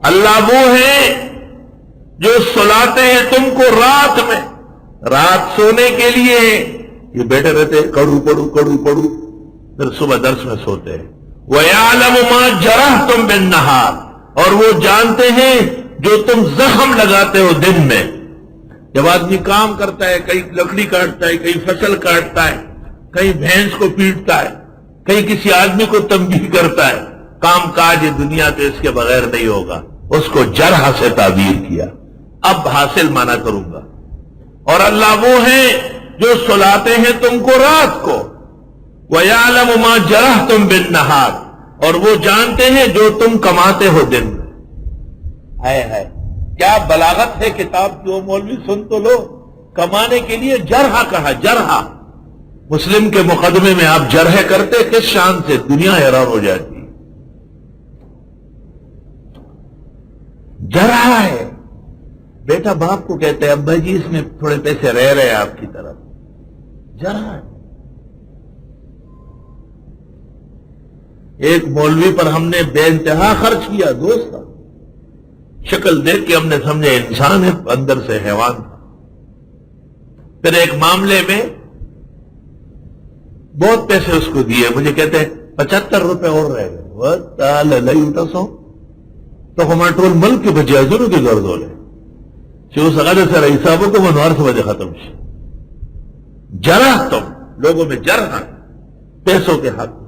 اللہ وہ ہے جو سلاتے ہیں تم کو رات میں، رات سونے کے لیے یہ بیٹھے رہتے کڑو پڑو کڑو پڑو، پھر صبح درس میں سوتے ہیں۔ وَيَعْلَمُ مَا جَرَحْتُمْ بِالنَّهَارِ، اور وہ جانتے ہیں جو تم زخم لگاتے ہو دن میں۔ جب آدمی کام کرتا ہے، کہیں لکڑی کاٹتا ہے، کہیں فصل کاٹتا ہے، کہیں بھینس کو پیٹتا ہے، کہیں کسی آدمی کو تنبیہ کرتا ہے، کام کاج یہ دنیا تو اس کے بغیر نہیں ہوگا، اس کو جرح سے تعبیر کیا۔ اب حاصل مانا کروں گا۔ اور اللہ وہ ہے جو سلاتے ہیں تم کو رات کو، وَيَعْلَمُ مَا جَرَحْتُمْ بِالنَّهَارِ، اور وہ جانتے ہیں جو تم کماتے ہو دن میں۔ ہے کیا بلاغت ہے کتاب کی، وہ مولوی سن تو لو، کمانے کے لیے جرح کہا، جرح۔ مسلم کے مقدمے میں آپ جرح کرتے کس شان سے، دنیا حیران ہو جاتی۔ جرح ہے، بیٹا باپ کو کہتے ہیں ابا جی اس میں تھوڑے پیسے رہ رہے آپ کی طرف، جرح ہے۔ ایک مولوی پر ہم نے بے انتہا خرچ کیا، دوست تھا، شکل دیکھ کے ہم نے سمجھا انسان ہے، اندر سے حیوان تھا۔ پھر ایک معاملے میں بہت پیسے اس کو دیے، مجھے کہتے ہیں 75 روپے اور رہ گئے، وہ تال لئی اٹھا سو تو ہمارا ٹول ملک کے بچے ضرور کی گرد ہو لے چو سگا سے رہی صاحبوں کو منوار سے وجہ ختم سے۔ جرح تم لوگوں میں جرح پیسوں کے حق،